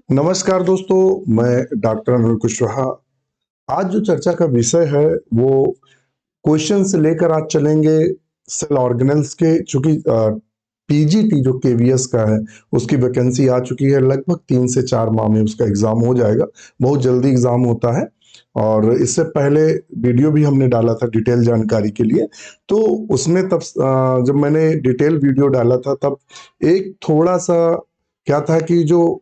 नमस्कार दोस्तों, मैं डॉक्टर अनिल कुशवाहा। आज जो चर्चा का विषय है वो क्वेश्चन से लेकर आज चलेंगे सेल ऑर्गेनेल्स के। चूंकि पीजीटी जो केवीएस का है उसकी वैकेंसी आ चुकी है, लगभग 3 से 4 माह में उसका एग्जाम हो जाएगा। बहुत जल्दी एग्जाम होता है और इससे पहले वीडियो भी हमने डाला था डिटेल जानकारी के लिए। तो उसमें तब जब मैंने डिटेल वीडियो डाला था तब एक थोड़ा सा क्या था कि जो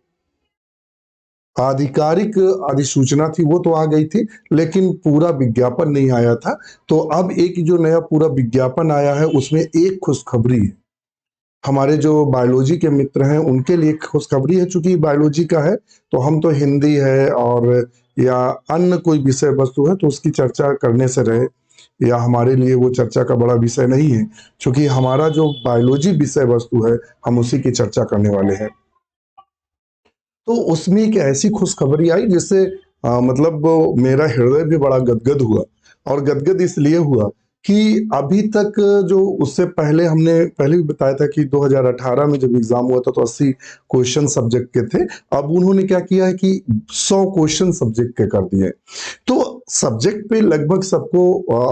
आधिकारिक अधिसूचना थी वो तो आ गई थी, लेकिन पूरा विज्ञापन नहीं आया था। तो अब एक जो नया पूरा विज्ञापन आया है उसमें एक खुशखबरी है। हमारे जो बायोलॉजी के मित्र हैं उनके लिए खुशखबरी है। चूंकि बायोलॉजी का है तो हम तो हिंदी है और या अन्य कोई विषय वस्तु है तो उसकी चर्चा करने से रहे, या हमारे लिए वो चर्चा का बड़ा विषय नहीं है। चूंकि हमारा जो बायोलॉजी विषय वस्तु है हम उसी की चर्चा करने वाले हैं। तो उसमें एक ऐसी खुशखबरी आई जिससे मतलब मेरा हृदय भी बड़ा गदगद हुआ। और गदगद इसलिए हुआ कि अभी तक जो उससे पहले हमने पहले भी बताया था कि 2018 में जब एग्जाम हुआ था तो 80 क्वेश्चन सब्जेक्ट के थे। अब उन्होंने क्या किया है कि 100 क्वेश्चन सब्जेक्ट के कर दिए। तो सब्जेक्ट पे लगभग सबको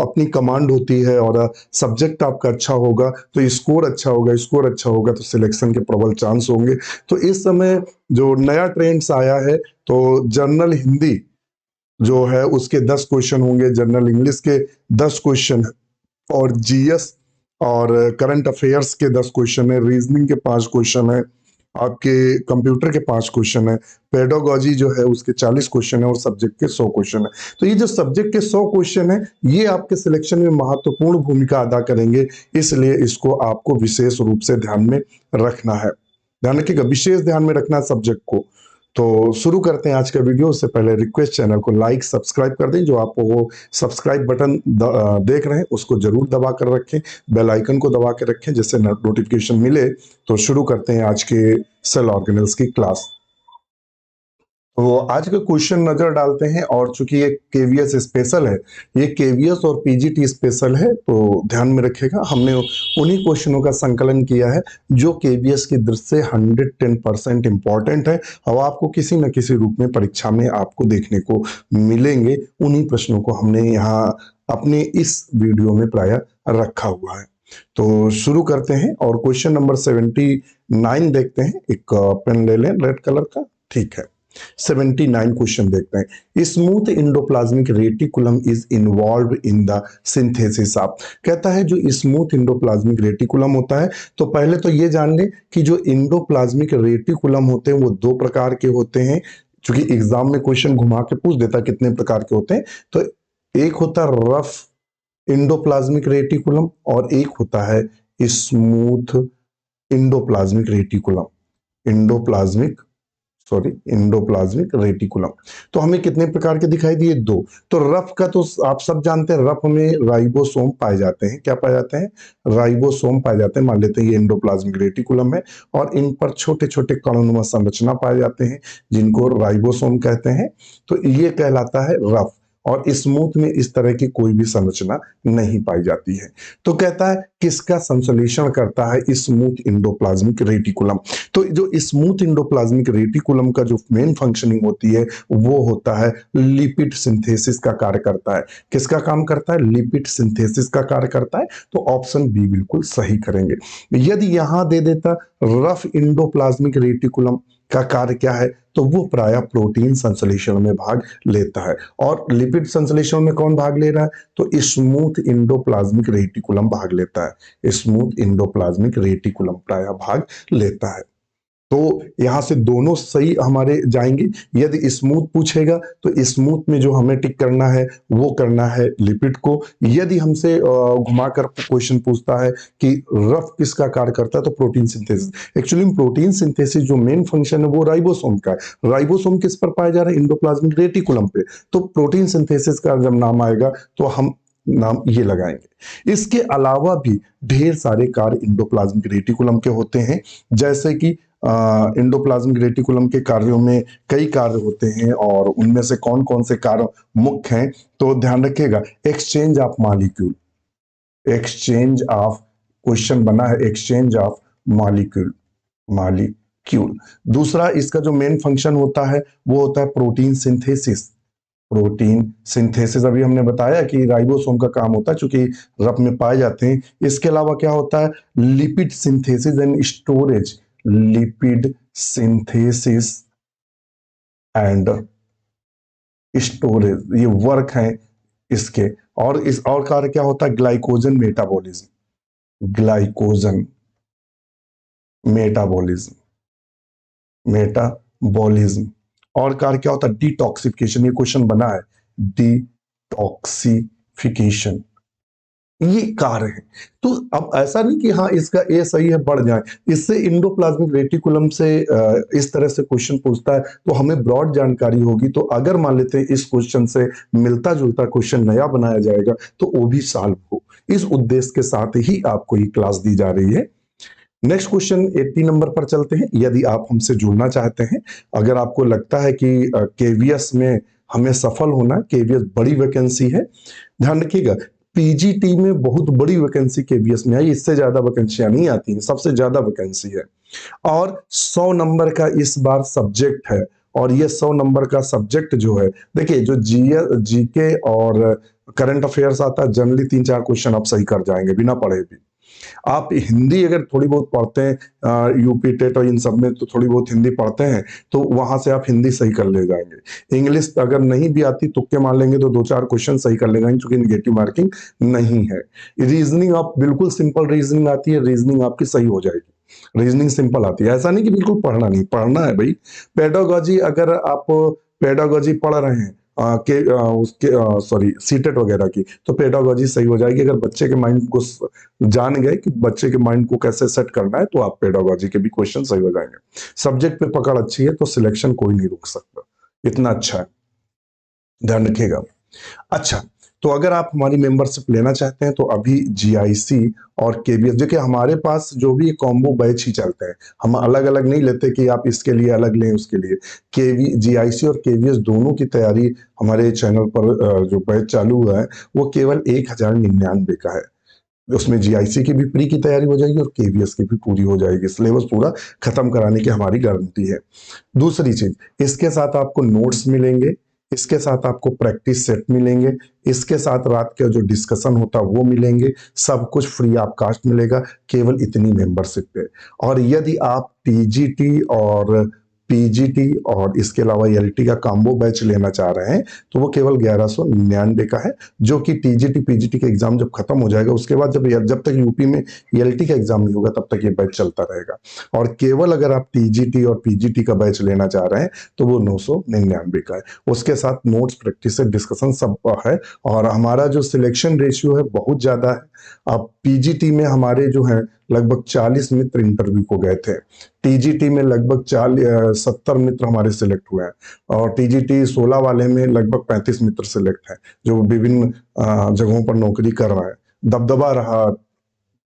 अपनी कमांड होती है, और सब्जेक्ट आपका अच्छा होगा तो स्कोर अच्छा होगा, स्कोर अच्छा होगा तो सिलेक्शन के प्रबल चांस होंगे। तो इस समय जो नया ट्रेंड्स आया है तो जनरल हिंदी जो है उसके 10 क्वेश्चन होंगे, जनरल इंग्लिश के 10 क्वेश्चन, और जीएस और करंट अफेयर्स के 10 क्वेश्चन है, रीजनिंग के 5 क्वेश्चन है, आपके कंप्यूटर के 5 क्वेश्चन है, पेडोलॉजी जो है उसके 40 क्वेश्चन है, और सब्जेक्ट के 100 क्वेश्चन है। तो ये जो सब्जेक्ट के 100 क्वेश्चन है ये आपके सिलेक्शन में महत्वपूर्ण भूमिका अदा करेंगे, इसलिए इसको आपको विशेष रूप से ध्यान में रखना है। ध्यान रखिएगा, विशेष ध्यान में रखना है सब्जेक्ट को। तो शुरू करते हैं आज का वीडियो। उससे पहले रिक्वेस्ट, चैनल को लाइक सब्सक्राइब कर दें। जो आप वो सब्सक्राइब बटन देख रहे हैं उसको जरूर दबा कर रखें, बेल आइकन को दबा के रखें जिससे नोटिफिकेशन मिले। तो शुरू करते हैं आज के सेल ऑर्गेनेल्स की क्लास। तो आज का क्वेश्चन नजर डालते हैं, और चूंकि ये केवीएस स्पेशल है, ये केवीएस और पीजीटी स्पेशल है तो ध्यान में रखिएगा। हमने उन्हीं क्वेश्चनों का संकलन किया है जो केवीएस की दृष्टि से 110% इंपॉर्टेंट है और आपको किसी न किसी रूप में परीक्षा में आपको देखने को मिलेंगे। उन्हीं प्रश्नों को हमने यहाँ अपने इस वीडियो में प्राय रखा हुआ है। तो शुरू करते हैं और क्वेश्चन नंबर 79 देखते हैं। एक पेन ले लें रेड कलर का, ठीक है। 79 क्वेश्चन देखते हैं। Smooth endoplasmic reticulum is involve in the synthesis of. कहता है जो स्मूथ इंडोप्लाज्मिक रेटिकुलम होता है, तो पहले तो ये जान लें कि जो इंडोप्लाज्मिक रेटिकुलम होते हैं वो 2 प्रकार के होते हैं। क्योंकि एग्जाम में क्वेश्चन घुमा के पूछ देता है कितने प्रकार के होते हैं। तो एक होता है रफ इंडोप्लाज्मिक रेटिकुलम और एक होता है smooth endoplasmic reticulum. Endoplasmic reticulum. तो हमें कितने प्रकार के दिखाई दिए? 2। तो रफ का तो आप सब जानते हैं, रफ में राइबोसोम पाए जाते हैं। क्या पाए जाते हैं? राइबोसोम पाए जाते हैं। मान लेते हैं ये इंडोप्लाज्मिक रेटिकुलम है और इन पर छोटे छोटे कणनुमा संरचना पाए जाते हैं जिनको राइबोसोम कहते हैं। तो ये कहलाता है रफ। और स्मूथ में इस तरह की कोई भी संरचना नहीं पाई जाती है। तो कहता है किसका संश्लेषण करता है स्मूथ इंडोप्लाज्मिक रेटिकुलम। तो जो स्मूथ इंडोप्लाज्मिक रेटिकुलम का जो मेन फंक्शनिंग होती है वो होता है लिपिड सिंथेसिस का कार्य करता है। किसका काम करता है? लिपिड सिंथेसिस का कार्य करता है। तो ऑप्शन बी बिल्कुल सही करेंगे। यदि यहां दे देता रफ इंडोप्लाज्मिक रेटिकुलम का कार्य क्या है, तो वो प्राय प्रोटीन संश्लेषण में भाग लेता है। और लिपिड संश्लेषण में कौन भाग ले रहा है? तो स्मूथ इंडोप्लाज्मिक रेटिकुलम भाग लेता है। स्मूथ इंडोप्लाज्मिक रेटिकुलम प्राय भाग लेता है। तो यहां से दोनों सही हमारे जाएंगे। यदि स्मूथ पूछेगा तो स्मूथ में जो हमें टिक करना है वो करना है लिपिड को। यदि हमसे घुमाकर क्वेश्चन पूछता है कि रफ किसका कार्य करता है, तो protein synthesis. Actually protein synthesis जो मेन फंक्शन है वो राइबोसोम का है। राइबोसोम किस पर पाया जा रहा है? इंडोप्लाज्मिक रेटिकुलम पे। तो प्रोटीन सिंथेसिस का जब नाम आएगा तो हम नाम ये लगाएंगे। इसके अलावा भी ढेर सारे कार्य इंडोप्लाज्मिक रेटिकुलम के होते हैं, जैसे कि इंडोप्लाज्मिक रेटिकुलम के कार्यों में कई कार्य होते हैं और उनमें से कौन कौन से कार्य मुख्य हैं, तो ध्यान रखिएगा। Exchange of molecule, exchange of, question बना है एक्सचेंज ऑफ मॉलिक्यूल, मॉलिक्यूल। दूसरा इसका जो मेन फंक्शन होता है वो होता है प्रोटीन सिंथेसिस। प्रोटीन सिंथेसिस अभी हमने बताया कि राइबोसोम का काम होता है, चूंकि रक्त में पाए जाते हैं। इसके अलावा क्या होता है, lipid synthesis and storage. Lipid synthesis and storage ये वर्क है इसके। और इस और कार्य क्या होता है, glycogen metabolism. Glycogen metabolism, metabolism. और कार्य क्या होता है, डिटॉक्सिफिकेशन। ये क्वेश्चन बना है, डिटॉक्सिफिकेशन ये कार्य है। तो अब ऐसा नहीं कि हाँ इसका ए सही है बढ़ जाए। इससे इंडोप्लाज्मिक रेटिकुलम से इस तरह से क्वेश्चन पूछता है तो हमें ब्रॉड जानकारी होगी। तो अगर मान लेते हैं इस क्वेश्चन से मिलता जुलता क्वेश्चन नया बनाया जाएगा तो वो भी सॉल्व हो, इस उद्देश्य के साथ ही आपको ये क्लास दी जा रही है। नेक्स्ट क्वेश्चन 80 नंबर पर चलते हैं। यदि आप हमसे जुड़ना चाहते हैं, अगर आपको लगता है कि केवीएस में हमें सफल होना, केवीएस बड़ी वैकेंसी है, ध्यान रखिएगा पीजीटी में बहुत बड़ी वैकेंसी केवीएस में आई, इससे ज्यादा वैकेंसियां नहीं आती हैं, सबसे ज्यादा वैकेंसी है। और 100 नंबर का इस बार सब्जेक्ट है। और ये 100 नंबर का सब्जेक्ट जो है, देखिए जो जीके और करंट अफेयर्स आता है, जनरली 3-4 क्वेश्चन आप सही कर जाएंगे बिना पढ़े भी। आप हिंदी अगर थोड़ी बहुत पढ़ते हैं, यूपी टेट और इन सब में तो थोड़ी बहुत हिंदी पढ़ते हैं, तो वहां से आप हिंदी सही कर ले जाएंगे। इंग्लिश अगर नहीं भी आती, तुक्के मार लेंगे तो 2-4 क्वेश्चन सही कर ले जाएंगे, क्योंकि निगेटिव मार्किंग नहीं है। रीजनिंग आप बिल्कुल सिंपल रीजनिंग आती है, रीजनिंग आपकी सही हो जाएगी। रीजनिंग सिंपल आती है, ऐसा नहीं कि बिल्कुल पढ़ना नहीं, पढ़ना है भाई। पेडागोजी अगर आप पेडागोजी पढ़ रहे हैं उसके सॉरी सीटेट वगैरह की, तो पेडागोजी सही हो जाएगी। अगर बच्चे के माइंड को जान गए कि बच्चे के माइंड को कैसे सेट करना है, तो आप पेडागोजी के भी क्वेश्चन सही हो जाएंगे। सब्जेक्ट पे पकड़ अच्छी है तो सिलेक्शन कोई नहीं रोक सकता, इतना अच्छा है, ध्यान रखिएगा। अच्छा, तो अगर आप हमारी मेंबरशिप लेना चाहते हैं तो अभी जीआईसी और केवीएस, देखिए हमारे पास जो भी कॉम्बो बैच ही चलते हैं, हम अलग अलग नहीं लेते कि आप इसके लिए अलग लें उसके लिए। केवी जीआईसी और केवीएस दोनों की तैयारी हमारे चैनल पर जो बैच चालू हुआ है वो केवल 1099 का है। उसमें जीआईसी की भी प्री की तैयारी हो जाएगी और केवीएस की भी पूरी हो जाएगी, सिलेबस पूरा खत्म कराने की हमारी गारंटी है। दूसरी चीज, इसके साथ आपको नोट्स मिलेंगे, इसके साथ आपको प्रैक्टिस सेट मिलेंगे, इसके साथ रात का जो डिस्कशन होता है वो मिलेंगे, सब कुछ फ्री ऑफ कास्ट मिलेगा केवल इतनी मेंबरशिप पे। और यदि आप टीजीटी और पीजीटी और इसके अलावा एलटी का कॉम्बो बैच लेना चाह रहे हैं तो वो केवल 1199 का है, जो कि टीजीटी पीजीटी का एग्जाम जब खत्म हो जाएगा उसके बाद जब तक यूपी में एलटी का एग्जाम नहीं होगा तब तक ये बैच चलता रहेगा। और केवल अगर आप टीजीटी और पीजीटी का बैच लेना चाह रहे हैं तो वो 999 का है, उसके साथ नोट्स प्रैक्टिस डिस्कशन सब है। और हमारा जो सिलेक्शन रेशियो है बहुत ज्यादा है। अब पीजीटी में हमारे जो है लगभग 40 मित्र इंटरव्यू को गए थे, टीजीटी में लगभग 70 मित्र हमारे सिलेक्ट हुए हैं, और टीजीटी 16 वाले में लगभग 35 मित्र सिलेक्ट हैं जो विभिन्न जगहों पर नौकरी कर रहे हैं। दबदबा रहा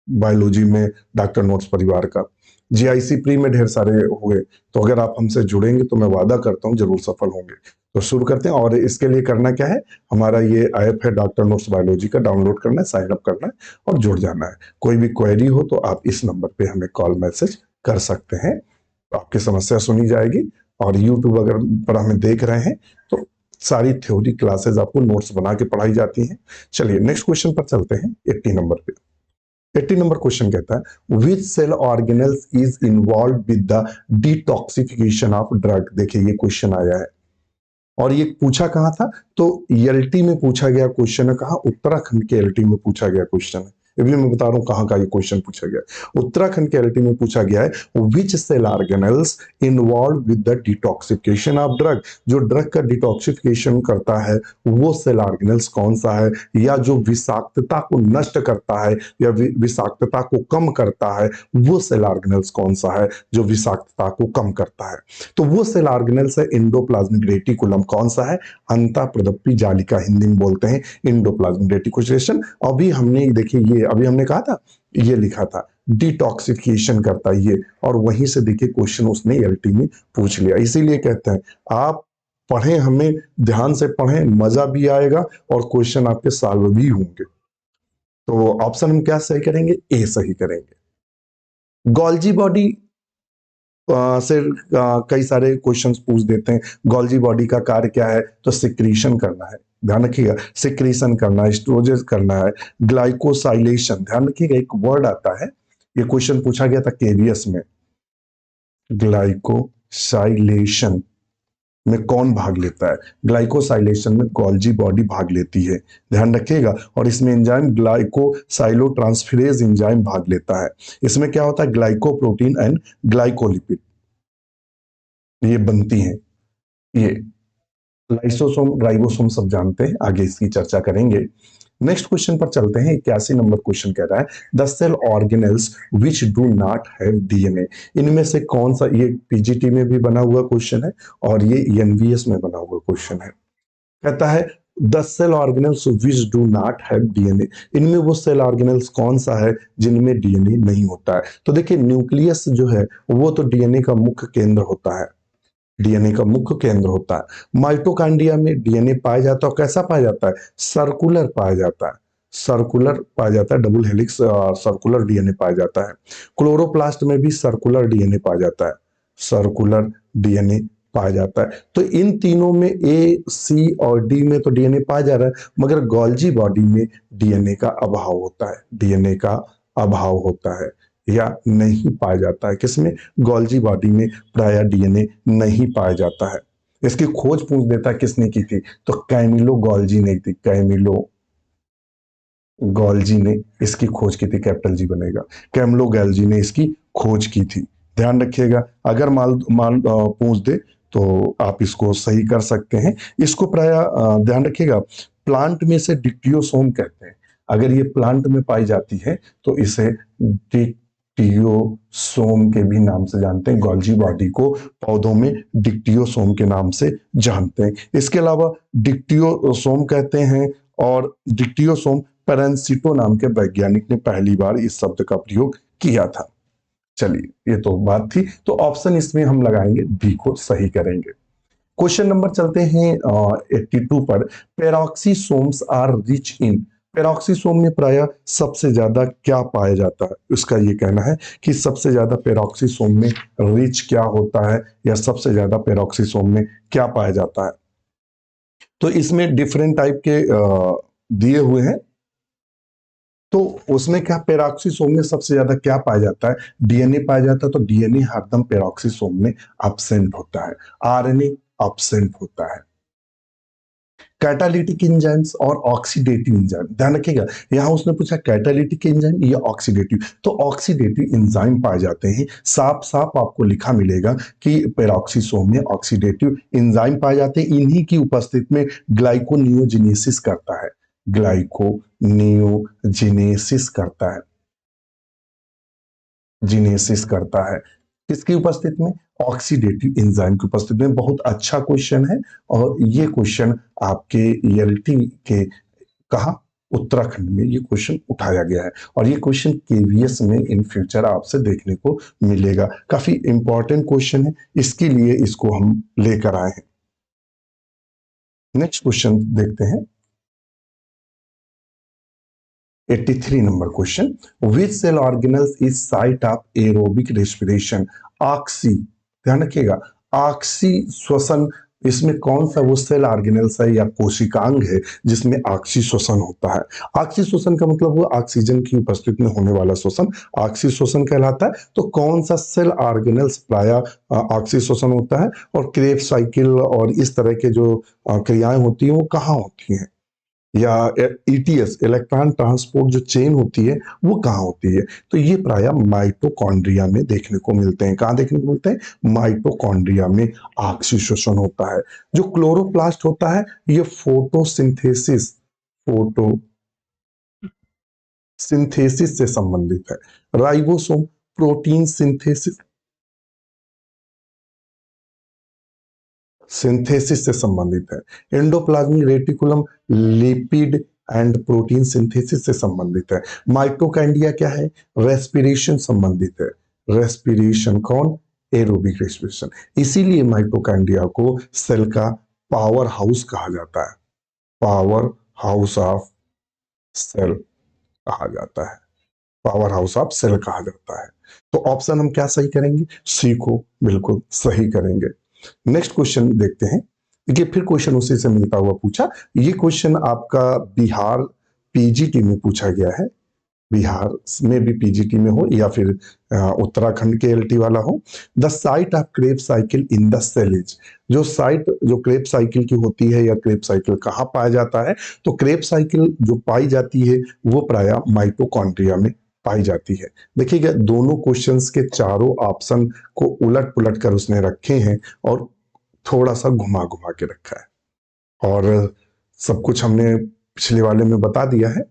बायोलॉजी में डॉक्टर नोट्स परिवार का। जीआईसी प्री में ढेर सारे हुए, तो अगर आप हमसे जुड़ेंगे तो मैं वादा करता हूं जरूर सफल होंगे। तो शुरू करते हैं। और इसके लिए करना क्या है, हमारा ये ऐप है डॉक्टर नोट्स बायोलॉजी का, डाउनलोड करना है, साइन अप करना है और जुड़ जाना है। कोई भी क्वेरी हो तो आप इस नंबर पे हमें कॉल मैसेज कर सकते हैं, तो आपकी समस्या सुनी जाएगी। और यूट्यूब अगर पर हमें देख रहे हैं तो सारी थ्योरी क्लासेस आपको नोट्स बना के पढ़ाई जाती हैं। चलिए नेक्स्ट क्वेश्चन पर चलते हैं, 80 नंबर पे। 80 नंबर क्वेश्चन कहता है which cell organelles is involve with the detoxification of drug. देखिए ये क्वेश्चन आया है और ये पूछा कहां था, तो एलटी में पूछा गया क्वेश्चन है। कहा, उत्तराखंड के एलटी में पूछा गया क्वेश्चन है। अभी मैं बता रहा हूं कहां का ये क्वेश्चन पूछा गया। उत्तराखंड के एलटी में पूछा गया है which cell organelles involve with the detoxification of drug. जो ड्रग का डिटॉक्सिफिकेशन करता है वो सेल ऑर्गेनेल्स कौन सा है, या जो विषाक्तता को नष्ट करता है या विषाक्तता को कम करता है वो सेल ऑर्गेनेल्स कौन सा है जो विषाक्तता को कम करता है। तो वो सेल ऑर्गेनेल्स है एंडोप्लाज्मिक रेटिकुलम। कौन सा है, अंतःप्रदपी जालिका, हिंदी में बोलते हैं एंडोप्लाज्मिक रेटिकुलेशन। अभी हमने देखिए ये अभी हमने कहा था, ये लिखा था डिटॉक्सिफिकेशन करता है ये, और वहीं से देखिए क्वेश्चन उसने एलटी में पूछ लिया। इसीलिए कहते हैं आप पढ़ें, हमें ध्यान से पढ़ें, मजा भी आएगा और क्वेश्चन आपके सॉल्व भी होंगे। तो ऑप्शन हम क्या सही करेंगे, ए सही करेंगे। गोल्जी बॉडी से कई सारे क्वेश्चंस पूछ देते हैं। गोल्जी बॉडी का कार्य क्या है, तो सिक्रीशन करना है, ध्यान रखिएगा, सिक्रीशन करना है, स्टोरेज करना है, ग्लाइकोसाइलेशन, ध्यान रखिएगा एक वर्ड आता है, ये क्वेश्चन पूछा गया था केवीएस में, ग्लाइकोसाइलेशन में कौन भाग लेता है, ग्लाइकोसाइलेशन में गोल्जी बॉडी भाग लेती है, ध्यान रखिएगा। और इसमें एंजाइम ग्लाइकोसाइलोट्रांसफेरेज एंजाइम भाग लेता है। इसमें क्या होता है, ग्लाइकोप्रोटीन एंड ग्लाइकोलिपिड ये बनती हैं। ये लाइसोसोम राइबोसोम सब जानते हैं, आगे इसकी चर्चा करेंगे। नेक्स्ट क्वेश्चन पर चलते हैं। 81 नंबर क्वेश्चन कह रहा है the cell organelles which do not have DNA, इनमें से कौन सा, ये पीजीटी में भी बना हुआ क्वेश्चन है और ये एनवीएस में बना हुआ क्वेश्चन है। कहता है the cell organelles which do not have DNA, इनमें वो सेल ऑर्गेनेल्स कौन सा है जिनमें डीएनए नहीं होता है। तो देखिए न्यूक्लियस जो है वो तो डीएनए का मुख्य केंद्र होता है, डीएनए का मुख्य केंद्र होता है। माइटोकॉन्ड्रिया में डीएनए पाया जाता है, कैसा पाया जाता है, सर्कुलर पाया जाता है, सर्कुलर पाया जाता है, डबल हेलिक्स सर्कुलर डीएनए पाया जाता है। क्लोरोप्लास्ट में भी सर्कुलर डीएनए पाया जाता है, सर्कुलर डीएनए पाया जाता है। तो इन तीनों में ए सी और डी में तो डीएनए पाया जा रहा है, मगर गोल्जी बॉडी में डीएनए का अभाव होता है, डीएनए का अभाव होता है या नहीं पाया जाता है। किसमें, गोल्जी बॉडी में प्राय डीएनए नहीं पाया जाता है। इसकी खोज पूछ देता है किसने की थी, तो कैमिलो गोल्जी ने की, कैमिलो गोल्जी ने इसकी खोज की थी, कैपिटल जी बनेगा, कैमिलो गोल्जी ने इसकी खोज की थी, ध्यान रखिएगा। अगर माल माल पूछ दे तो आप इसको सही कर सकते हैं। इसको प्राय ध्यान रखिएगा, प्लांट में से डिक्टियोसोम कहते हैं, अगर ये प्लांट में पाई जाती है तो इसे डिक्टियोसोम के भी नाम से जानते हैं, गोल्जी बॉडी को पौधों में डिक्टियोसोम के नाम से जानते हैं। इसके अलावा डिक्टियोसोम कहते हैं, और डिक्टियोसोम पेरेंसिटो नाम के वैज्ञानिक ने पहली बार इस शब्द का प्रयोग किया था। चलिए ये तो बात थी, तो ऑप्शन इसमें हम लगाएंगे बी को सही करेंगे। क्वेश्चन नंबर चलते हैं 82 पर। पेरोक्सीसोम्स आर रिच इन, पेरोक्सीसोम में प्राय सबसे ज्यादा क्या पाया जाता है, उसका ये कहना है कि सबसे ज्यादा पेरोक्सीसोम में रिच क्या होता है, या सबसे ज्यादा पेरोक्सीसोम में क्या पाया जाता है। तो इसमें डिफरेंट टाइप के दिए हुए हैं, तो उसमें क्या, पेरोक्सीसोम में सबसे ज्यादा क्या पाया जाता है, डीएनए पाया जाता है, तो डीएनए हरदम पेरोक्सीसोम में एब्सेंट होता है, आरएनए एब्सेंट होता है। कैटालिटिक एंजाइम्स और ऑक्सीडेटिव एंजाइम, ध्यान रखिएगा, यहां उसने पूछा कैटालिटिक एंजाइम या ऑक्सीडेटिव, तो ऑक्सीडेटिव एंजाइम पाए जाते हैं। साफ साफ आपको लिखा मिलेगा कि पेरोक्सीसोम में ऑक्सीडेटिव एंजाइम पाए जाते हैं, इन्हीं की उपस्थिति में ग्लाइकोनियोजेनेसिस करता है, ग्लाइकोनियोजेनेसिस करता है, जीनेसिस करता है, किसकी उपस्थिति में, ऑक्सीडेटिव एंजाइम की उपस्थिति में। बहुत अच्छा क्वेश्चन है, और ये क्वेश्चन आपके ईएलटी के कहा, उत्तराखंड में ये क्वेश्चन उठाया गया है, और ये क्वेश्चन केवीएस में इन फ्यूचर आपसे देखने को मिलेगा। काफी इंपॉर्टेंट क्वेश्चन है, इसके लिए इसको हम लेकर आए हैं। नेक्स्ट क्वेश्चन देखते हैं 83 number question, which cell organelles is site of aerobic respiration, oxy, ध्यान रखिएगा, ऑक्सी श्वसन, इसमें कौन सा वो सेल ऑर्गेनल्स है या कोशिकांग है जिसमें ऑक्सी श्वसन होता है। ऑक्सी श्वसन का मतलब वो ऑक्सीजन की उपस्थिति में होने वाला श्वसन ऑक्सी श्वसन कहलाता है। तो कौन सा सेल ऑर्गेनल्स प्राय ऑक्सी श्वसन होता है, और क्रेब्स साइकिल और इस तरह के जो क्रियाएं होती हैं वो कहाँ होती हैं, या ईटीएस इलेक्ट्रॉन ट्रांसपोर्ट जो चेन होती है वो कहाँ होती है, तो ये प्राय माइटोकॉन्ड्रिया में देखने को मिलते हैं। कहाँ देखने को मिलते हैं, माइटोकॉन्ड्रिया में ऑक्सीडेशन होता है। जो क्लोरोप्लास्ट होता है ये फोटोसिंथेसिस, फोटोसिंथेसिस से संबंधित है। राइबोसोम प्रोटीन सिंथेसिस सिंथेसिस से संबंधित है। Endoplasmic reticulum lipid and protein synthesis से संबंधित है। माइटोकॉन्ड्रिया क्या है, रेस्पिरेशन संबंधित है, रेस्पिरेशन कौन, एरोबिक रेस्पिरेशन, इसीलिए माइटोकॉन्ड्रिया को सेल का पावर हाउस कहा जाता है, पावर हाउस ऑफ सेल कहा जाता है। पावर हाउस ऑफ सेल कहा जाता है। तो ऑप्शन हम क्या सही करेंगे, सी को बिल्कुल सही करेंगे। नेक्स्ट क्वेश्चन देखते हैं। देखिए फिर क्वेश्चन उसी से मिलता हुआ पूछा। ये क्वेश्चन आपका बिहार पीजीटी में पूछा गया है, बिहार में भी पीजीटी में हो या फिर उत्तराखंड के एलटी वाला हो। The site of Kreb cycle in the cell is, जो साइट जो क्रेब साइकिल की होती है या क्रेब साइकिल कहाँ पाया जाता है, तो क्रेब साइकिल जो पाई जाती है वो प्राय माइटोकॉन्ड्रिया में पाई जाती है। देखिएगा दोनों क्वेश्चंस के चारों ऑप्शन को उलट पुलट कर उसने रखे हैं और थोड़ा सा घुमा घुमा के रखा है, और सब कुछ हमने पिछले वाले में बता दिया है।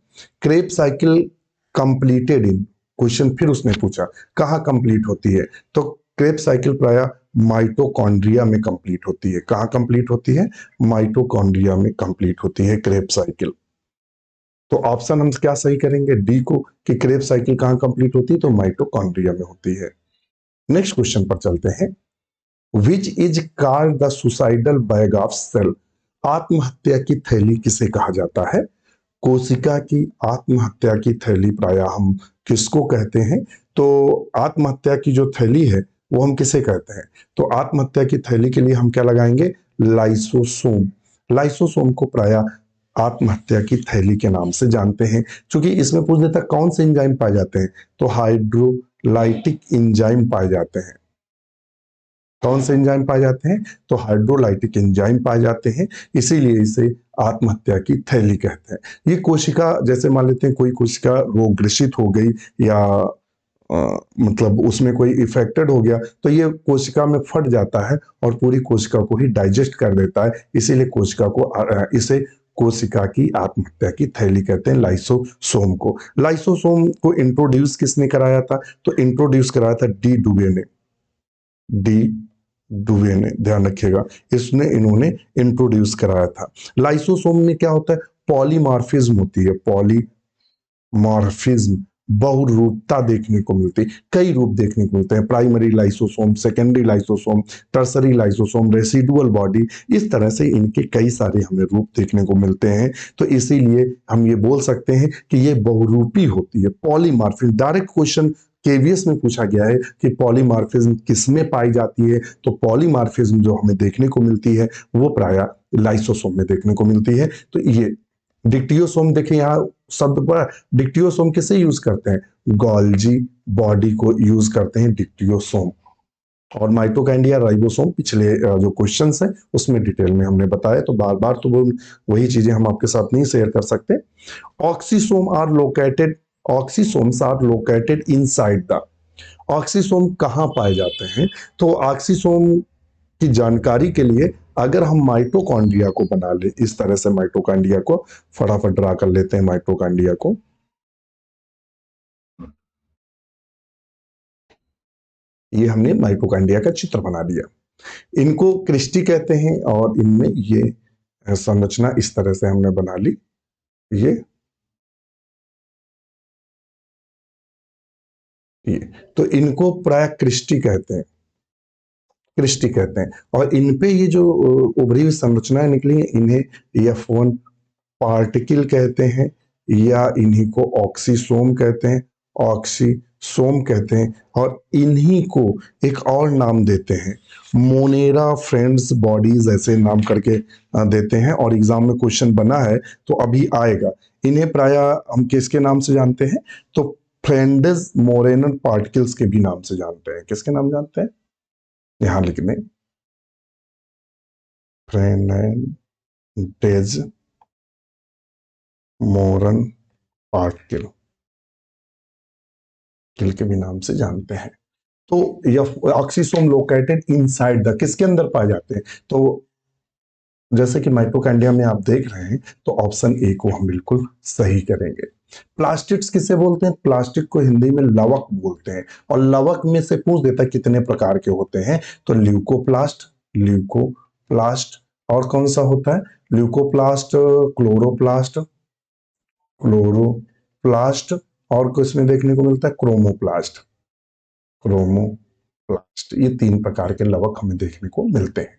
Krebs cycle completed in, question फिर उसने पूछा कहाँ कंप्लीट होती है, तो क्रेब साइकिल प्राय माइटोकॉन्ड्रिया में कंप्लीट होती है। कहाँ कंप्लीट होती है, माइटोकॉन्ड्रिया में कंप्लीट होती है क्रेब साइकिल। तो ऑप्शन हम क्या सही करेंगे, डी को, कि क्रेब साइकिल कहाँ कंप्लीट होती है, तो माइटोकॉन्ड्रिया में होती है। नेक्स्ट क्वेश्चन पर चलते हैं। Which is called the suicidal bag of cell, आत्महत्या की थैली किसे कहा जाता है। कोशिका की आत्महत्या की थैली प्राय हम किसको कहते हैं, तो आत्महत्या की जो थैली है वो हम किसे कहते हैं, तो आत्महत्या की थैली के लिए हम क्या लगाएंगे, लाइसोसोम। लाइसोसोम को प्राय आत्महत्या की थैली के नाम से जानते हैं। क्योंकि इसमें पूछ देता कौन से एंजाइम पाए जाते हैं, तो हाइड्रोलाइटिक एंजाइम पाए जाते हैं। कौन से एंजाइम पाए जाते हैं, तो हाइड्रोलाइटिक एंजाइम पाए जाते हैं, इसीलिए इसे आत्महत्या की थैली कहते हैं। ये कोशिका, जैसे मान लेते हैं कोई कोशिका रोगग्रसित हो गई या मतलब उसमें कोई इफेक्टेड हो गया, तो ये कोशिका में फट जाता है और पूरी कोशिका को ही डाइजेस्ट कर देता है, इसीलिए कोशिका को इसे कोशिका की आत्महत्या की थैली कहते हैं, लाइसोसोम को। लाइसोसोम को इंट्रोड्यूस किसने कराया था, तो इंट्रोड्यूस कराया था डी डुवे ने। डी डुवे ने, ध्यान रखिएगा, इसने इन्होंने इंट्रोड्यूस कराया था। लाइसोसोम में क्या होता है, पॉलीमॉर्फिज्म होती है, पॉलीमॉर्फिज्म, बहुरूपता देखने को मिलती है, कई रूप देखने को मिलते हैं, primary lysosome, secondary lysosome, tertiary lysosome, residual body, इस तरह से इनके कई सारे हमें रूप देखने को मिलते हैं। तो इसीलिए हम ये बोल सकते हैं कि ये बहुरूपी होती है, पॉलीमॉर्फिज्म। डायरेक्ट क्वेश्चन केवीएस में पूछा गया है कि पॉलीमॉर्फिज्म किसमें पाई जाती है, तो पॉलीमॉर्फिज्म जो हमें देखने को मिलती है वो प्राय लाइसोसोम में देखने को मिलती है। तो ये डिक्टियोसोम, देखिए यहाँ शब्द पर, डिक्टियोसोम किसे यूज करते हैं, गोल्जी बॉडी को यूज करते हैं डिक्टियोसोम। और माइटोकॉन्ड्रिया, राइबोसोम पिछले जो क्वेश्चंस हैं उसमें डिटेल में हमने बताया, तो बार बार तो वही चीजें हम आपके साथ नहीं शेयर कर सकते। Oxysome are located, oxysomes are located inside the, oxysome कहाँ पाए जाते हैं, तो ऑक्सीसोम की जानकारी के लिए अगर हम माइटोकॉन्ड्रिया को बना ले, इस तरह से माइटोकॉन्ड्रिया को फटाफट ड्रा कर लेते हैं, माइटोकॉन्ड्रिया को, ये हमने माइटोकॉन्ड्रिया का चित्र बना दिया। इनको क्रिस्टी कहते हैं और इनमें ये संरचना इस तरह से हमने बना ली, ये तो इनको प्राय क्रिस्टी कहते हैं, क्रिस्टी कहते हैं। और इन पे ये जो उभरी हुई संरचनाएं निकली हैं इन्हें F1 पार्टिकल कहते हैं, या इन्हीं को ऑक्सीसोम कहते हैं, ऑक्सीसोम कहते हैं। और इन्हीं को एक और नाम देते हैं, मोनेरा फ्रेंड्स बॉडीज, ऐसे नाम करके देते हैं, और एग्जाम में क्वेश्चन बना है तो अभी आएगा। इन्हें प्राय हम किसके नाम से जानते हैं, तो फ्रेंड्स मोरेनल पार्टिकल्स के भी नाम से जानते हैं। किसके नाम जानते हैं, यहां लिख दें, फ्रेंडेज मोरन पार्टिकल के भी नाम से जानते हैं। तो यह ऑक्सीसोम लोकेटेड इनसाइड द, किसके अंदर पाए जाते हैं, तो जैसे कि माइटोकॉन्ड्रिया में आप देख रहे हैं, तो ऑप्शन ए को हम बिल्कुल सही करेंगे। प्लास्टिड्स किसे बोलते हैं, प्लास्टिड को हिंदी में लवक बोलते हैं। और लवक में से पूछ देता है कितने प्रकार के होते हैं, तो ल्यूकोप्लास्ट, ल्यूकोप्लास्ट, और कौन सा होता है, ल्यूकोप्लास्ट, क्लोरोप्लास्ट, क्लोरोप्लास्ट, और कुछ में देखने को मिलता है क्रोमोप्लास्ट, क्रोमोप्लास्ट। ये तीन प्रकार के लवक हमें देखने को मिलते हैं।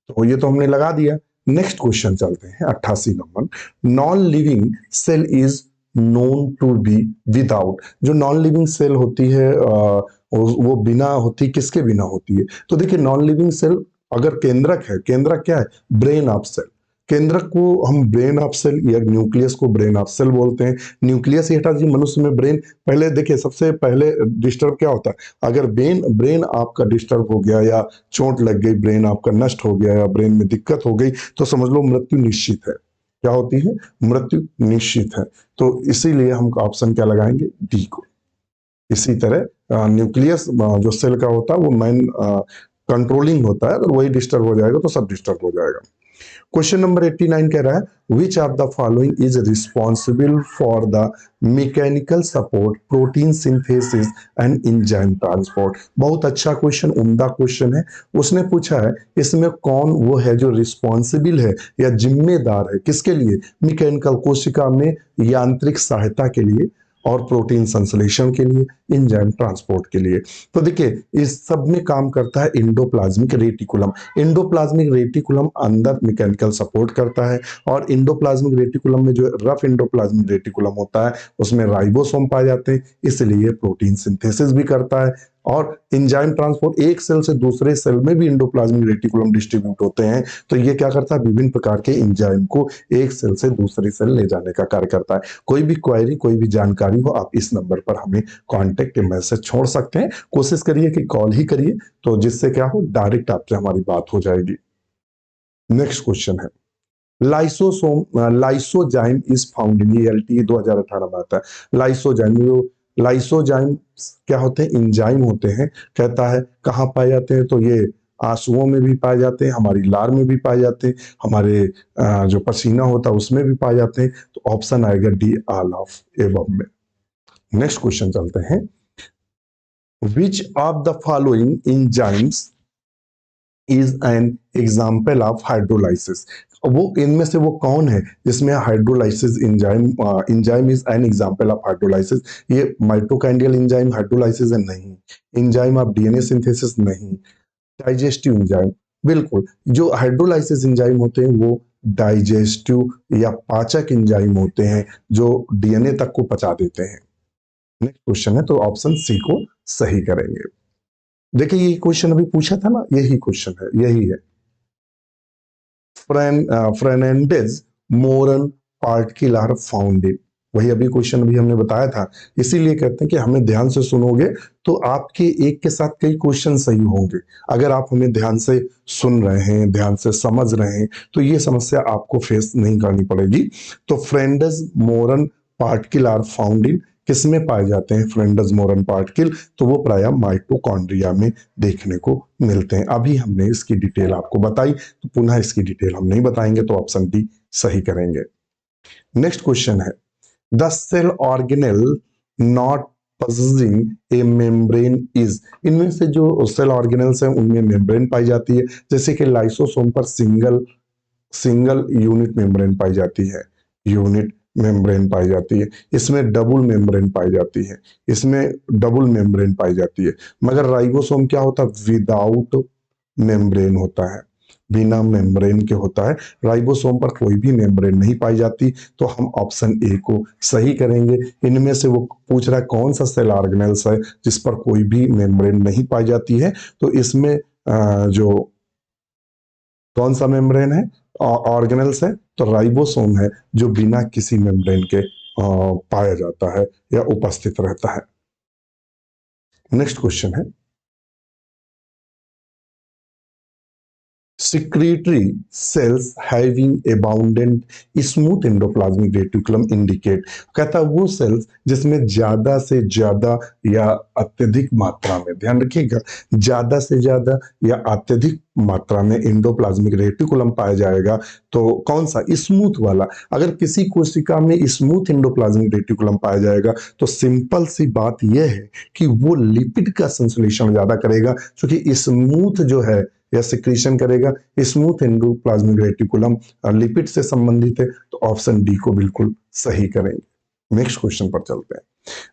तो ये तो हमने लगा दिया। नेक्स्ट क्वेश्चन चलते हैं, 88 number. Non living cell is known to be without। जो नॉन लिविंग सेल होती है वो बिना होती, किसके बिना होती है? तो देखिए नॉन लिविंग सेल अगर केंद्रक है, केंद्रक क्या है? Brain of cell. केंद्रक को हम ब्रेन ऑफ सेल या न्यूक्लियस को ब्रेन ऑफ सेल बोलते हैं। न्यूक्लियस ही हटा दीजिए, मनुष्य में ब्रेन, पहले देखिए सबसे पहले डिस्टर्ब क्या होता है? अगर ब्रेन ब्रेन आपका डिस्टर्ब हो गया या चोट लग गई, ब्रेन आपका नष्ट हो गया या ब्रेन में दिक्कत हो गई, तो समझ लो मृत्यु निश्चित है। क्या होती है? मृत्यु निश्चित है। तो इसीलिए हम ऑप्शन क्या लगाएंगे? डी को। इसी तरह न्यूक्लियस जो सेल का होता है वो मेन कंट्रोलिंग होता है, अगर वही डिस्टर्ब हो जाएगा तो सब डिस्टर्ब हो जाएगा। क्वेश्चन नंबर 89 कह रहा है विच of the following is responsible for the mechanical support protein synthesis and enzyme transport. बहुत अच्छा क्वेश्चन, उम्दा क्वेश्चन है। उसने पूछा है इसमें कौन वो है जो रिस्पॉन्सिबल है या जिम्मेदार है, किसके लिए? मैकेनिकल, कोशिका में यांत्रिक सहायता के लिए, और प्रोटीन संश्लेषण के लिए, एंजाइम ट्रांसपोर्ट के लिए। तो देखिए इस सब में काम करता है एंडोप्लाज्मिक रेटिकुलम। एंडोप्लाज्मिक रेटिकुलम अंदर मैकेनिकल सपोर्ट करता है, और एंडोप्लाज्मिक रेटिकुलम में जो रफ एंडोप्लाज्मिक रेटिकुलम होता है उसमें राइबोसोम पाए जाते हैं, इसलिए प्रोटीन सिंथेसिस भी करता है। और एंजाइम ट्रांसपोर्ट, एक सेल से दूसरे सेल में भी एंडोप्लाज्मिक रेटिकुलम डिस्ट्रीब्यूट होते हैं, तो ये क्या करता है? विभिन्न प्रकार के एंजाइम को एक सेल से दूसरे सेल ले जाने का कार्य करता है। कोई भी क्वेरी, कोई भी जानकारी हो, आप इस नंबर पर हमें कांटेक्ट मैसेज छोड़ सकते हैं। कोशिश करिए कि कॉल ही करिए, तो जिससे क्या हो, डायरेक्ट आपसे हमारी बात हो जाएगी। नेक्स्ट क्वेश्चन है lysozyme is found in, LT 2018 में आता है। लाइसोजाइम क्या होते हैं? इंजाइम होते हैं। कहता है कहाँ पाए जाते हैं? तो ये आंसुओं में भी पाए जाते हैं, हमारी लार में भी पाए जाते हैं, हमारे जो पसीना होता है उसमें भी पाए जाते हैं। तो ऑप्शन आएगा डी, ऑल ऑफ एबव में। नेक्स्ट क्वेश्चन चलते हैं। Which of the following enzymes is an example of hydrolysis. वो इनमें से वो कौन है जिसमें hydrolysis enzyme is an example of hydrolysis? ये माइटोकाइंडियल एंजाइम हाइड्रोलाइसिस है? नहीं। Enzyme of DNA synthesis? नहीं। Digestive enzyme? बिल्कुल। जो हाइड्रोलाइसिस एंजाइम होते हैं वो डाइजेस्टिव या पाचक एंजाइम होते हैं, जो डीएनए तक को पचा देते हैं। नेक्स्ट क्वेश्चन है, तो ऑप्शन सी को सही करेंगे। देखिए ये क्वेश्चन अभी पूछा था ना, यही क्वेश्चन है, यही है। फ्रेनेंडेज मोरन पार्टिकल आर फाउंड इन, वही अभी क्वेश्चन भी हमने बताया था। इसीलिए कहते हैं कि हमें ध्यान से सुनोगे तो आपके एक के साथ कई क्वेश्चन सही होंगे। अगर आप हमें ध्यान से सुन रहे हैं, ध्यान से समझ रहे हैं, तो ये समस्या आपको फेस नहीं करनी पड़ेगी। तो फ्रेंडेज मोरन पार्टिकल आर फाउंड इन, किसमें पाए जाते हैं फ्रेंडेज मोरन पार्टिकल? तो वो प्रायः माइटोकॉन्ड्रिया में देखने को मिलते हैं। अभी हमने इसकी डिटेल आपको बताई, तो पुनः इसकी डिटेल हम नहीं बताएंगे, तो ऑप्शन डी सही करेंगे। नेक्स्ट क्वेश्चन है the cell organelle not possessing a membrane is. इनमें से जो सेल ऑर्गेनेल्स हैं उनमें मेम्ब्रेन पाई जाती है, जैसे कि लाइसोसोम पर सिंगल यूनिट मेम्ब्रेन पाई जाती है, यूनिट मेम्ब्रेन पाई जाती है। इसमें डबल मेम्ब्रेन पाई जाती है, इसमें डबल मेम्ब्रेन पाई जाती है। मगर राइबोसोम क्या होता है? विदाउट मेम्ब्रेन होता है, बिना मेम्ब्रेन के होता है। राइबोसोम पर कोई भी मेम्ब्रेन नहीं पाई जाती, तो हम ऑप्शन ए को सही करेंगे। इनमें से वो पूछ रहा है कौन सा सेल ऑर्गेनेल्स है जिस पर कोई भी मेम्ब्रेन नहीं पाई जाती है, तो इसमें जो कौन सा मेम्ब्रेन है, ऑर्गेनेल्स है, तो राइबोसोम है जो बिना किसी मेम्ब्रेन के पाया जाता है या उपस्थित रहता है। नेक्स्ट क्वेश्चन है secretory cells having abundant smooth endoplasmic reticulum indicate। कहता है वो सेल्स जिसमें ज्यादा से ज्यादा या अत्यधिक मात्रा में, ध्यान रखिएगा, ज्यादा से ज्यादा या अत्यधिक मात्रा में एंडोप्लाज्मिक रेटिकुलम पाया जाएगा। तो कौन सा? स्मूथ वाला। अगर किसी कोशिका में स्मूथ एंडोप्लाज्मिक रेटिकुलम पाया जाएगा तो सिंपल सी बात यह है कि वो लिपिड का संश्लेषण ज्यादा करेगा, क्योंकि स्मूथ जो है या सिक्रीशन करेगा। स्मूथ एंडोप्लाज्मिक रेटिकुलम लिपिड से संबंधित है, तो ऑप्शन डी को बिल्कुल सही करेंगे। नेक्स्ट क्वेश्चन पर चलते हैं।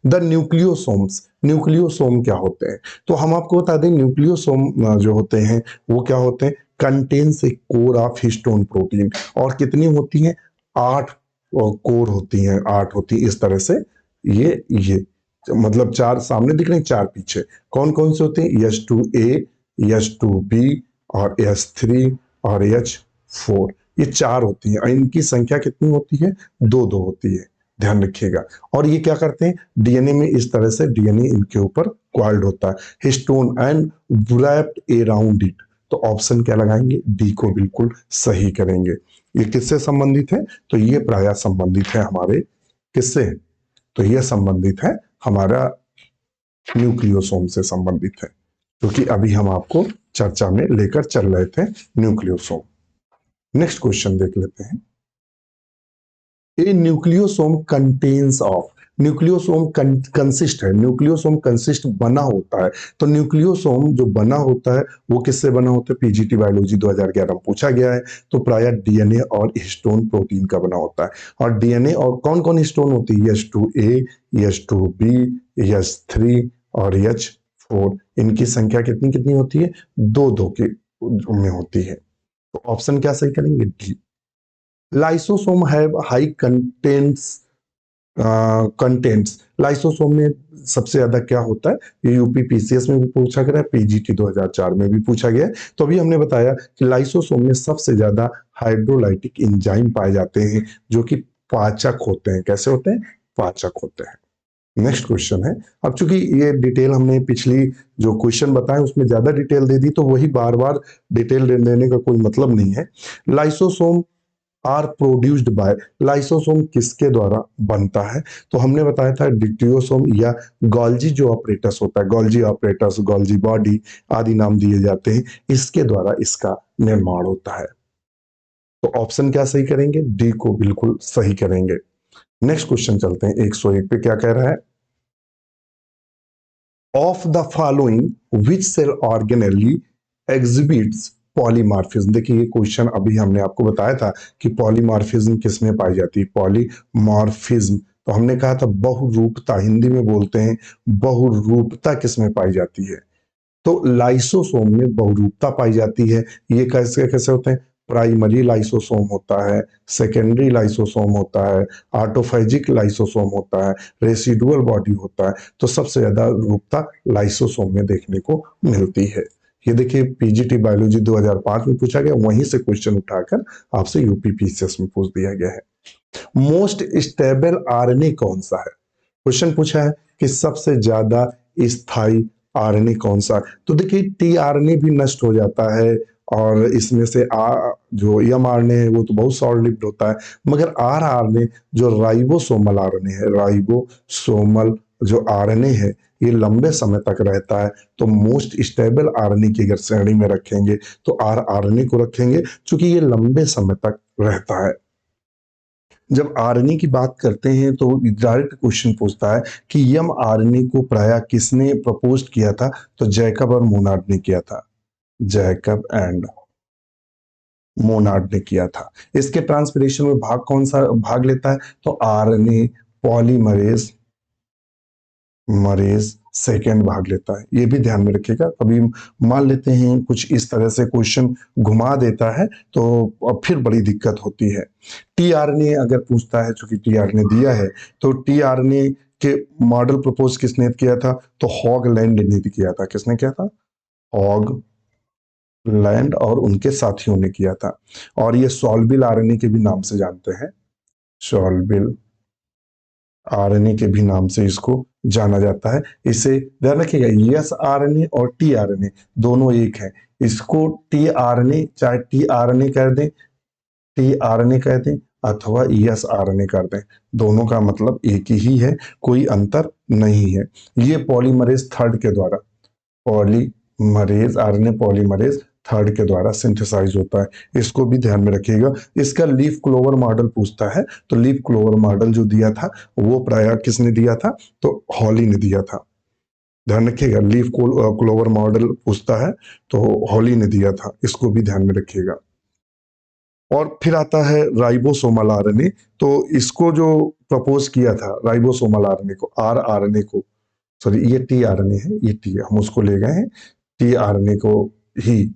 द न्यूक्लियोसोम्स, न्यूक्लियोसोम क्या होते हैं? तो हम आपको बता दें न्यूक्लियोसोम जो होते हैं वो क्या होते हैं? Contains A core of histone protein. और कितनी होती हैं? 8 कोर होती हैं, 8 होती हैं, इस तरह से ये मतलब 4 सामने दिख रहे हैं, 4 पीछे। कौन कौन से होते हैं? H2A, H2B और H3 और H4, ये 4 होती हैं और इनकी संख्या कितनी होती है? 2-2 होती है, ध्यान रखिएगा। और ये क्या करते हैं? डीएनए में इस तरह से डीएनए इनके ऊपर कॉइल्ड होता है, histone and wrapped around it। तो ऑप्शन क्या लगाएंगे? डी को बिल्कुल सही करेंगे। ये किससे संबंधित है? तो ये प्राय संबंधित है हमारे किससे? तो ये संबंधित है हमारा न्यूक्लियोसोम से संबंधित है, क्योंकि अभी हम आपको चर्चा में लेकर चल रहे थे न्यूक्लियोसोम। नेक्स्ट क्वेश्चन देख लेते हैं। A nucleosome contains of, nucleosome consist है, न्यूक्लियोसोम कंसिस्ट बना होता है। तो न्यूक्लियोसोम जो बना होता है वो किससे बना होता है? पीजीटी बायोलॉजी 2011 में पूछा गया है। तो प्राय डीएनए और हिस्टोन प्रोटीन का बना होता है। और डीएनए और कौन कौन हिस्टोन होती है? H2A, H2B, H3 और H4। इनकी संख्या कितनी कितनी होती है? 2-2 के में होती है। तो ऑप्शन क्या सही करेंगे? D. Lysosome have high contents, lysosome में सबसे ज्यादा क्या होता है? ये यूपी पीसीएस में भी पूछा गया है, पीजीटी 2004 में भी पूछा गया है। तो अभी हमने बताया कि लाइसोसोम में सबसे ज्यादा हाइड्रोलाइटिक एंजाइम पाए जाते हैं, जो कि पाचक होते हैं। कैसे होते हैं? पाचक होते हैं। नेक्स्ट क्वेश्चन है। अब चूंकि ये डिटेल हमने पिछली जो क्वेश्चन बताए उसमें ज्यादा डिटेल दे दी, तो वही बार बार डिटेल देने का कोई मतलब नहीं है। Lysosome are produced by, lysosome किसके द्वारा बनता है? तो हमने बताया था डिक्टियोसोम या गोल्जी जो ऑपरेटस होता है, गोल्जी ऑपरेटस, गोल्जी बॉडी आदि नाम दिए जाते हैं, इसके द्वारा इसका निर्माण होता है। तो ऑप्शन क्या सही करेंगे? डी को बिल्कुल सही करेंगे। नेक्स्ट क्वेश्चन चलते हैं। 101 पे क्या कह रहा है? Of the following which cell organelle exhibits polymorphism. देखिए ये क्वेश्चन अभी हमने आपको बताया था कि पॉलीमॉर्फिज्म किस में पाई जाती है? पॉलीमॉर्फिज्म तो हमने कहा था बहुरूपता, हिंदी में बोलते हैं बहुरूपता किस में पाई जाती है? तो लाइसोसोम में बहुरूपता पाई जाती है। ये कैसे कैसे होते हैं? प्राइमरी लाइसोसोम होता है, सेकेंडरी लाइसोसोम होता है, ऑटोफैजिक लाइसोसोम होता है, रेसिडुअल बॉडी होता है। तो सबसे ज्यादा रूपता लाइसोसोम में देखने को मिलती है। ये देखिए पीजीटी बायोलॉजी 2005 में पूछा गया, वहीं से क्वेश्चन उठाकर आपसे यूपी पीसीएस में पूछ दिया गया है। मोस्ट स्टेबल आरएनए कौन सा है? क्वेश्चन पूछा है कि सबसे ज्यादा स्थायी आरएनए कौन सा है? तो देखिए टी आरएनए भी नष्ट हो जाता है और इसमें से जो एम आरएनए है वो तो बहुत शॉर्ट लिव्ड होता है, मगर आर आरएनए जो राइबोसोमल आरएनए है, राइबोसोमल जो आरएनए है ये लंबे समय तक रहता है। तो मोस्ट स्टेबल आरएनए की अगर श्रेणी में रखेंगे तो आर आरएनए को रखेंगे, क्योंकि ये लंबे समय तक रहता है। जब आरएनए की बात करते हैं तो डायरेक्ट क्वेश्चन पूछता है कि यम आरएनए को प्राय किसने प्रपोज किया था? तो जैकब और मोनार्ड ने किया था, जैकब एंड मोनार्ड ने किया था। इसके ट्रांसलेशन में भाग कौन सा भाग लेता है? तो आरएनए पॉलीमरेज मरेज सेकेंड भाग लेता है। ये भी ध्यान में रखिएगा। कभी मान लेते हैं कुछ इस तरह से क्वेश्चन घुमा देता है तो अब फिर बड़ी दिक्कत होती है। टीआरएनए अगर पूछता है, चूंकि टीआरएनए दिया है, तो टीआरएनए के मॉडल प्रपोज किसने किया था? तो हॉगलैंड ने किया था। किसने किया था? हॉगलैंड और उनके साथियों ने किया था। और ये सॉल्बिल आरएनए के भी नाम से जानते हैं, सॉल्बिल आरएनए के भी नाम से इसको जाना जाता है। इसे ध्यान रखिएगा, एस आरएनए और टी आरएनए दोनों एक है। इसको टी आरएनए चाहे टी आरएनए कह दें, टी आरएनए कह दें अथवा एस आरएनए कर दें, दोनों का मतलब एक ही है, कोई अंतर नहीं है। ये पॉलीमरेज थर्ड के द्वारा, पॉलीमरेज आरएनए पॉलीमरेज थर्ड के द्वारा सिंथेसाइज होता है। इसको भी ध्यान में रखिएगा। इसका लीफ क्लोवर मॉडल पूछता है, तो लीफ क्लोवर मॉडल जो दिया था वो प्राय किसने दिया था? तो हॉली ने दिया था। ध्यान रखिएगा, लीफ क्लोवर मॉडल पूछता है तो हॉली ने दिया था, इसको भी ध्यान में रखिएगा। और फिर आता है राइबोसोमल आरएनए। तो इसको जो प्रपोज किया था राइबोसोमल आरएनए को, आर आरएनए को, सॉरी ये टी आरएनए है, ये टी है, हम उसको ले गए हैं, टी आरएनए को ही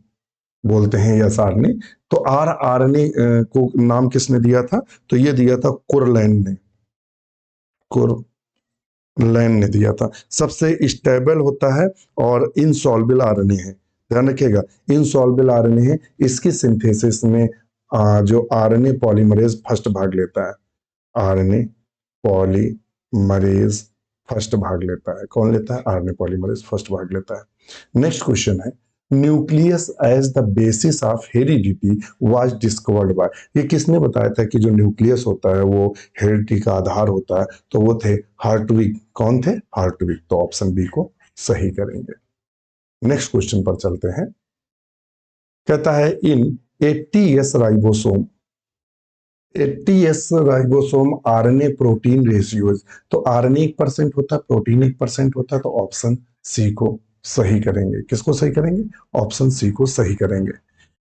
बोलते हैं एस आरएनए। तो आर आरएनए को नाम किसने दिया था? तो ये दिया था कुरलैंड ने, कुरलैंड ने दिया था। सबसे स्टेबल होता है और इनसॉल्युबल आरएनए है, ध्यान रखिएगा, इनसॉल्युबल आरएनए है। इसकी सिंथेसिस में जो आरएनए पॉलीमरेज फर्स्ट भाग लेता है, आरएनए पॉलीमरेज फर्स्ट भाग लेता है। कौन लेता है? आरएनए पॉलीमरेज फर्स्ट भाग लेता है। नेक्स्ट क्वेश्चन है, nucleus as the basis of heredity was discovered by. ये किसने बताया था कि जो न्यूक्लियस होता है वो हेरिडिटी का आधार होता है? तो वो थे हार्टविग। कौन थे? हार्टविग। तो ऑप्शन बी को सही करेंगे। नेक्स्ट क्वेश्चन पर चलते हैं। कहता है इन 80s ribosome, 80s ribosome RNA protein ratios. तो आरएनए 1% होता है, प्रोटीन 1% होता है। तो ऑप्शन सी को सही करेंगे। किसको सही करेंगे? ऑप्शन सी को सही करेंगे।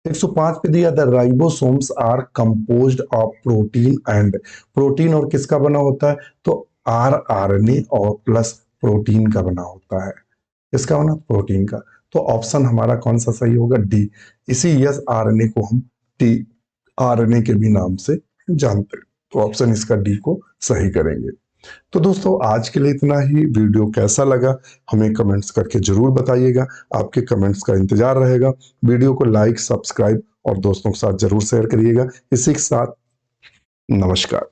105 पे दिया the ribosomes are composed of protein and, protein और किसका बना होता है? तो आर आरएनए और प्लस प्रोटीन का बना होता है। किसका बना? प्रोटीन का। तो ऑप्शन हमारा कौन सा सही होगा? डी। इसी यस आरएनए को हम टी आरएनए के भी नाम से जानते हैं। तो ऑप्शन इसका डी को सही करेंगे। तो दोस्तों आज के लिए इतना ही। वीडियो कैसा लगा हमें कमेंट्स करके जरूर बताइएगा, आपके कमेंट्स का इंतजार रहेगा। वीडियो को लाइक, सब्सक्राइब और दोस्तों के साथ जरूर शेयर करिएगा। इसी के साथ नमस्कार।